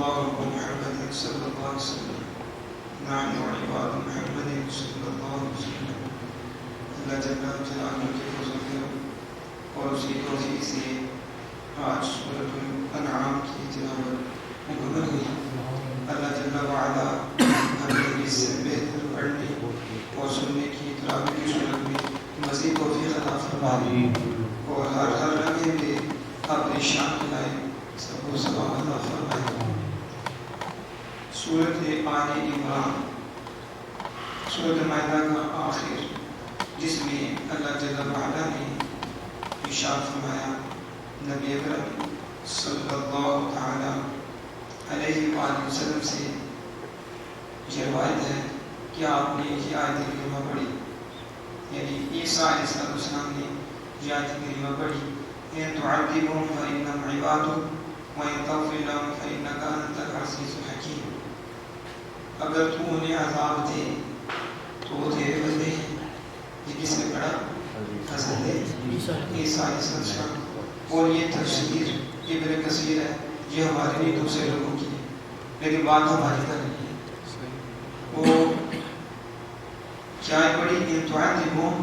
الله رب محمد صلى الله عليه وسلم نحن عباد محمد صلى الله عليه وسلم اللہ جل جلالہ کے فضل اور اس کی توفیق سے آج سورۃ الانعام کی تلاوت مکمل ہوئی۔ اللہ جل وعلا ہمیں اس سے بہتر پڑھنے اور سننے کی تلاوت کی صورت میں مزید توفیق عطا فرمائے اور ہر لمحے میں اپنی شان دلائے سب کو ثواب عطا فرمائے۔ سورۃ آل عمران سورۃ مائدہ کا آخر، جس میں اللہ جل وعلا نے ارشاد فرمایا، نبی اکرم صلی اللہ تعالی علیہ وآلہ وسلم سے یہ روایت ہے کہ آپ نے یہ آیت کریمہ پڑھی، یعنی عیسیٰ علیہ السلام نے یہ آیت کریمہ پڑھی، ان تعذبهم فإنهم عبادك وإن تغفر لهم فإنك أنت العزيز الحكيم۔ اگر تو انہیں عذاب دے تو وہ تیرے بندے ہیں۔ یہ کس نے پڑھا؟ حضرت عیسیٰ علیہ السلام۔ اور یہ تفسیر ابن کثیر ہے، یہ ہمارے لیے دوسرے لوگوں کی ہے، لیکن بات ہماری کا نہیں ہے۔ وہ کیا پڑھی؟ ان تعذبهم،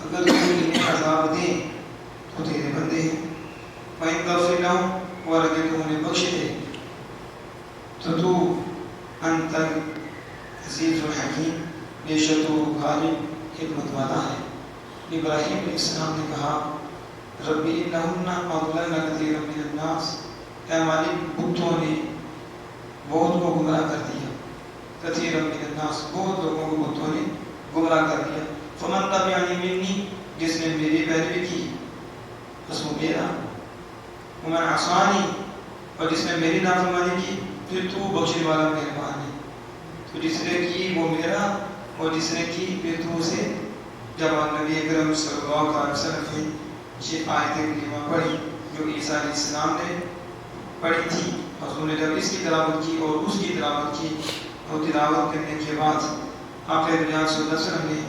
اگر تو انہیں عذاب دے تو تیرے بندے ہیں، وَإِن تَغْفِرْ لَهُمْ، اور اگر تو انہیں بخش دے تو تو انت العزیز الحکیم، بے شک تو غالب حکمت والا ہے۔ ابراہیم علیہ السلام نے کہا، ربی انہن اضللن کثیرا من الناس، اے مالک بتوں نے بہت کو گمراہ کر دیا، کثیرا من الناس، بہت لوگوں کو بتوں نے گمراہ کر دیا، فمن تبعنی منی، جس نے میری پیروی کی بس وہ میرا، ومن عصانی، اور جس نے میری نافرمانی کی پھر تو بخشنے والا مہربان ہے۔ تو جس نے کی وہ میرا، اور جس نے کی پھر تو اسے۔ جب نبی اکرم صلی اللہ علیہ وسلم نے یہ آیت کریمہ پڑھی جو عیسیٰ علیہ السلام نے پڑھی تھی، حضور نے جب اس کی تلاوت کی اور اس کی تلاوت کی، اور تلاوت کرنے کے بعد آپ صلی اللہ علیہ وسلم نے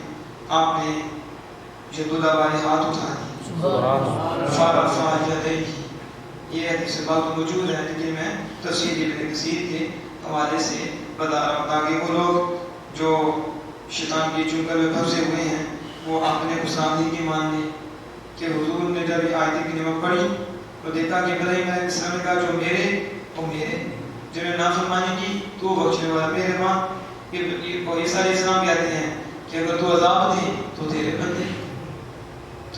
آپ نے یہ دو والے ہاتھ اٹھا دیے، فرفع یدیہ۔ یہ حدیث بات موجود ہے، لیکن میں تفسیر ابن کثیر کے حوالے سے بتا رہا ہوں تاکہ وہ لوگ جو شیطان کی چنگل میں پھنسے ہوئے ہیں وہ اپنے گستاخی کی مان لیں کہ حضور نے جب یہ آیت کریمہ پڑھی تو دیکھا کہ ابراہیم علیہ السلام نے کہا جو میرے وہ میرے، جنہوں نے نافرمانی کی تو بخشنے والا مہربان۔ عیسیٰ علیہ السلام کہتے ہیں کہ اگر تو عذاب دے تو تیرے بندے،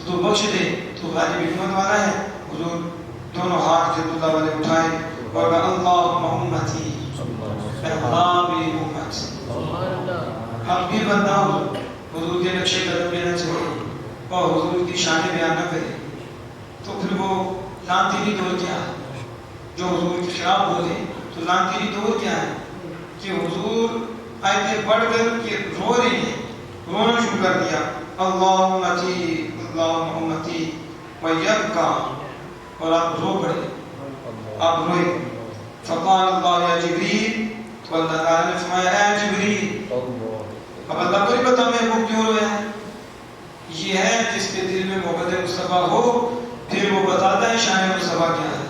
تو بخش دے تو غالب حکمت والا ہے۔ حضور دونوں ہاتھ جب اللہ والے اٹھائے اور کہا اللہم امتی، اللہ میری امت۔ ہم بھی بندہ حضور کے نقشے قدم لینا چاہیے اور حضور کی شان بیان نہ کرے تو پھر وہ لانتیری دور کیا ہے؟ جو حضور کے خلاف بولے تو لانتیری دور کیا ہے کہ حضور آیتیں پڑھ کر کہ رو رہے ہیں، رونا شروع کر دیا، اللہم امتی اللہم امتی ویبکا، اور آپ رو پڑے، آپ روئے۔ فقال اللہ یا جبریل، تو اللہ تعالیٰ نے فرمایا اے جبریل۔ اب اللہ کو نہیں پتا محبوب کیوں رویا ہے، یہ ہے جس کے دل میں محبت مصطفیٰ ہو پھر وہ بتاتا ہے شان مصطفیٰ کیا ہے۔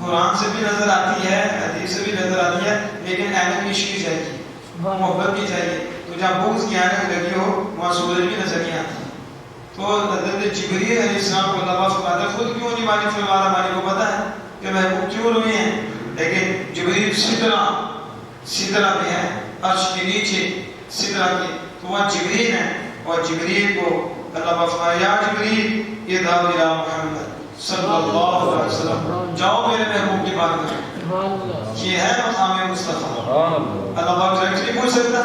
قرآن سے بھی نظر آتی ہے، حدیث سے بھی نظر آتی ہے، لیکن عینت کی عشق چاہیے، محبت بھی چاہیے۔ تو جہاں بغض کی عینت لگی ہو وہاں سورج بھی نظر نہیں آتی۔ تو حضرت جبریل علیہ السلام کو اللہ فرماتا ہے خود کیوں نہیں مالک فرماتا، مالک کو پتا ہے کہ محبوب کیوں روئے ہیں، لیکن جبریل سدرہ پہ ہے، عرش کے نیچے سدرہ کے، تو وہاں جبریل ہے، اور جبریل کو اللہ فرمایا یا جبریل اذهب الى محمد صلی اللہ علیہ وسلم، جاؤ میرے محبوب کی بات کرو۔ یہ ہے مقام مصطفیٰ۔ اللہ پاک سے نہیں پوچھ سکتا،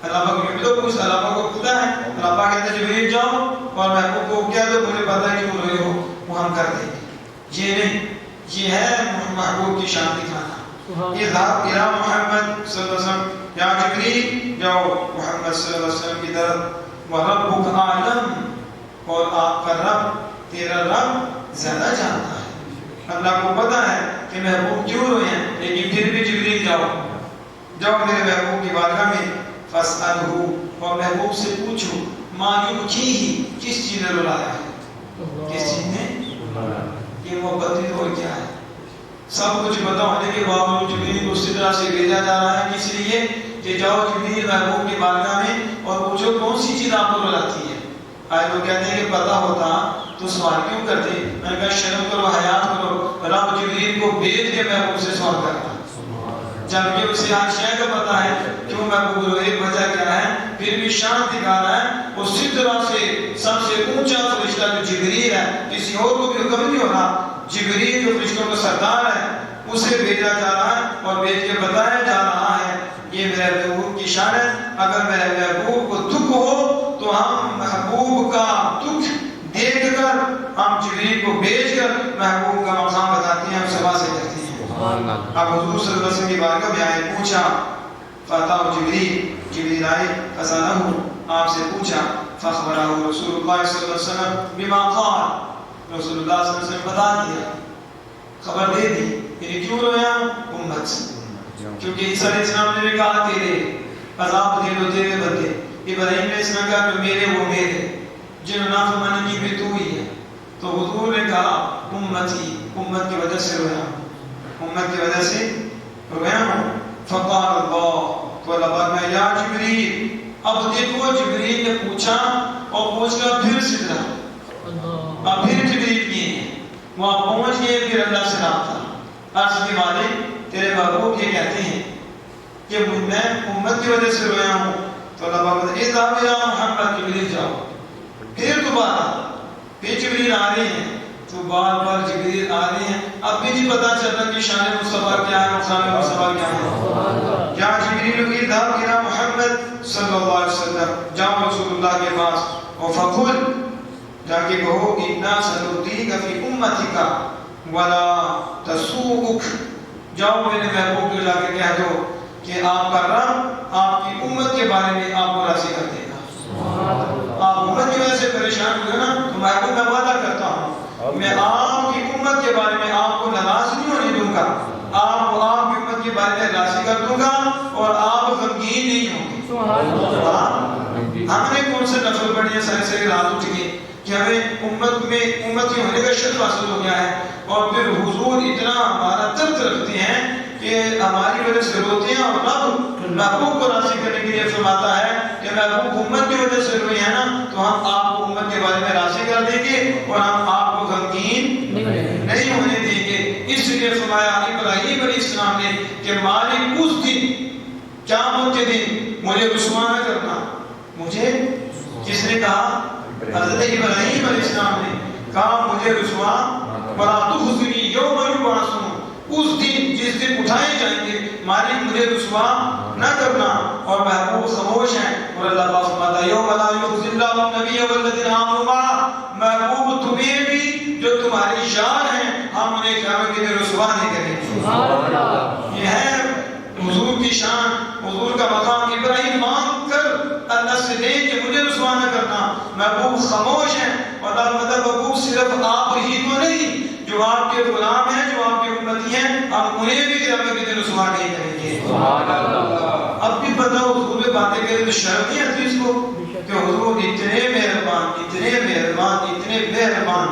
اللہ پاک کو تو پوچھ، اللہ پاک کو پتہ ہے، اللہ پاک کہتے ہیں جبریل جاؤ اور محبوب کو کہہ دو مجھے پتہ ہے کیوں روئے ہو، وہ ہم کر دیں گے۔ یہ نہیں، یہ ہے محبوب کی شان دکھانا۔ اذهب الى محمد صلی اللہ علیہ وسلم، یا جبریل جاؤ محمد صلی اللہ علیہ وسلم کی طرف، وَرَبُّكَ أَعْلَمُ، اور آپ کا رب، تیرا رب زیادہ جانتا ہے۔ اللہ کو پتا ہے کہ محبوب کیوں روئے ہیں، لیکن پھر بھی جبریل جاؤ میرے محبوب کی بارگاہ میں، فَاسْأَلْهُ، اور محبوب سے پوچھو، مَا يُبْكِيهِ، کس چیز نے رلایا ہے، کس چیز نے، یہ محبت دور کیا ہے، سب کچھ پتہ ہونے کے باوجود جبریل کو سدرہ سے بھیجا جا رہا ہے اس لیے کہ جاؤ جبریل محبوب کی بارگاہ میں اور پوچھو کون سی چیز آپ کو رلاتی ہے۔ آج وہ کہتے ہیں کہ پتہ ہوتا تو سوال کیوں کرتے؟ میں نے کہا شرم کرو، حیا کرو، رب جبریل کو بھیج کے محبوب سے سوال کرتا، جبکہ اسے ہر شے کا پتہ ہے کیوں محبوب رو، ایک وجہ کیا ہے، پھر بھی شان دکھا رہا ہے۔ وہ سدرہ سے سب سے اونچا فرشتہ جو جبریل ہے، کسی اور کو بھی حکم نہیں ہو رہا، جبریل جو فرشتوں کا سردار ہے اسے بھیجا جا رہا ہے اور بھیج کے بتایا جا رہا ہے یہ میرے محبوب کی شان ہے۔ اگر میرے محبوب کو دکھ ہو تو ہم محبوب کا دکھ دیکھ کر ہم جبریل کو بھیج کر محبوب کا مقام بتاتے ہیں اور سوا سے کرتے ہیں۔ اب حضور صلی اللہ علیہ وسلم کی بارگاہ میں آئے، پوچھا فاتاه جبریل آئے، فسألہ آپ سے پوچھا، فاخبرہ رسول اللہ صلی اللہ علیہ وسلم بما قال، رسول اللہ صلی اللہ علیہ وسلم بتا دیا، خبر دے دی، یعنی کیوں رویا؟ امت، کیونکہ عیسیٰ علیہ السلام نے کہا تیرے عذاب دے دو تیرے بندے، ابراہیم علیہ السلام کہا کہ میرے وہ میرے، جن نافرمانی کی بھی تو ہی ہے، تو حضور نے کہا امتی، امت کی وجہ سے رویا، امت کی وجہ سے رویا ہوں۔ فقال اللہ، تو اللہ پاک میں یا جبریل، اب دیکھو جبریل نے پوچھا اور پوچھ کر پھر سدرہ، اب پھر جبریل کیے ہیں، وہاں پہنچ گئے، پھر اللہ سے رابطہ، عرض کے مالک تیرے محبوب یہ کہتے ہیں کہ میں امت کی وجہ سے رویا ہوں، تو اللہ پاک نے اذهب الى محمد، جبریل جاؤ، پھر دوبارہ پھر جبریل آ رہے ہیں، تو بار بار جبریل آ رہے ہیں، اب بھی نہیں پتا چلتا کہ شان مصطفیٰ کیا ہے، مقام مصطفیٰ کیا ہے۔ یا جبریل اذهب الى محمد صلی اللہ علیہ وسلم، جاؤ رسول اللہ کے پاس، وفقل، جا کے کہو انا سنردیک فی امتک ولا تسوءک، جاؤ میرے محبوب کو جا کے کہہ دو کہ آپ کا رب آپ کی امت کے بارے میں آپ کو راضی کر دے گا۔ آپ امت کی وجہ سے پریشان ہوئے نا، تو محبوب میں وعدہ کرتا ہوں میں آپ کی امت کے بارے میں آپ کو ناراض نہیں ہونے دوں گا، آپ کو آپ کی امت کے بارے میں راضی کر دوں گا اور آپ غمگین نہیں ہوں گے۔ ہم نے کون سے نفل پڑھی ہے سارے سارے رات اٹھ کے کہ ہمیں امت میں امتی ہونے کا شرف حاصل ہو گیا ہے، اور پھر حضور اتنا ہمارا درد رکھتے ہیں کہ ہماری وجہ سے روتے ہیں، اور رب محبوب کو راضی کرنے کے لیے فرماتا ہے کہ محبوب امت کی وجہ سے روئے ہیں نا، تو ہم آپ کو امت کے بارے میں راضی کر دیں گے اور ہم آپ کو غمگین نہیں ہونے دیں گے۔ اس لیے فرمایا ابراہیم علیہ السلام نے کہ مالک اس دن قیامت کے دن مجھے رسوا نہ کرنا، مجھے کس نے کہا؟ حضرت ابراہیم علیہ السلام نے کہا مجھے رسوا ولا تخزنی یوم یبعثون، اس دن جس دن اٹھائے جائیں گے مالک مجھے رسوا نہ کرنا، اور محبوب خاموش ہیں، اور اللہ پاک فرماتا ہے یوم لا یخزی اللہ النبی والذین آمنوا معہ، محبوب تمہیں بھی جو تمہاری جان ہیں ہم انہیں قیامت کے دن رسوا نہیں کریں گے۔ یہ ہے حضور کی شان، حضور کا مقام۔ ابراہیم مانگ کر اللہ سے دے کہ مجھے رسوا نہ کرنا، محبوب خاموش ہیں، اور محبوب صرف آپ ہی کو نہیں، جو آپ کے غلام ہیں، جو آپ کے امتی ہیں، ہم انہیں بھی قیامت کے دن رسوا نہیں کریں گے۔ اب بھی بتاؤ حضور پہ باتیں کریں تو شرم نہیں آتی اس کو کہ حضور اتنے مہربان، اتنے مہربان، اتنے مہربان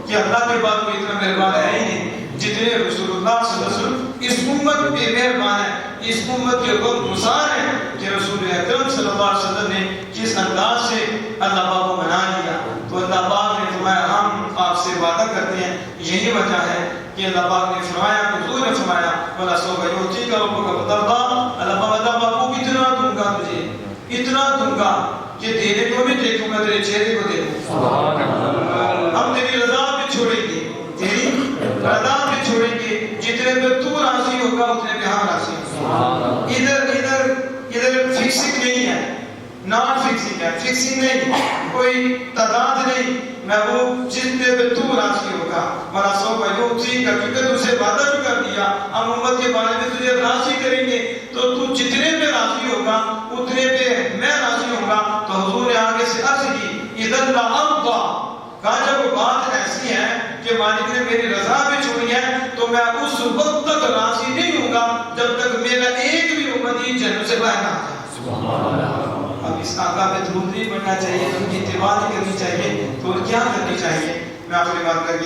کہ اللہ کے بعد کوئی اتنا مہربان ہے ہی نہیں جتنے رسول اللہ صلی اللہ علیہ وسلم اس امت پہ مہربان ہے، اس امت کے غم گسار ہیں کہ رسول اکرم صلی اللہ علیہ وسلم نے کس انداز سے اللہ پاک کو منا لیا۔ تو اللہ پاک نے فرمایا ہم آپ سے وعدہ کرتے ہیں، یہی وجہ ہے کہ اللہ پاک نے فرمایا، حضور نے فرمایا وَلَا سَوْفَ يُعْطِيكَ رَبُّكَ فَتَرْضَىٰ، اللہ پاک اتنا دوں گا تجھے، اتنا دوں گا کہ دینے کو بھی دیکھوں گا، تیرے چہرے کو دیکھوں گا، ہم تیری رضا پہ چھوڑیں گے، تیری رضا پہ چھوڑیں گے، جتنے پہ تو راضی ہوگا اتنے پہ ہم راضی ہوگا۔ ادھر فکسنگ نہیں ہے، نان فکسنگ ہے، فکسنگ نہیں، کوئی تعداد نہیں، محبوب جتنے پہ تو راضی ہوگا وَلَا سَوْفَ يُعْطِيكَ، کیونکہ تجھے وعدہ بھی کر دیا ہم امت کے بارے میں تجھے راضی کریں گے، تو تو جتنے پہ راضی ہوگا اتنے پہ میں راضی ہوں گا۔ تو حضور نے آگے سے عرض کی اِذًا لَأَرْضَىٰ، کہا جب وہ بات ایسی ہے کہ مالک نے میری رضا پہ چھوڑی ہے تو میں اس وقت تک راضی نہیں ہوں گا جب تک میرا ایک بھی امتی جنت سے باہر نہ آ جائے۔ اب اس آقا پہ درود نہیں پڑھنا چاہیے، ان کی اتباع نہیں کرنی چاہیے، تو کیا کرنی چاہیے؟ میں آخری بات کر کے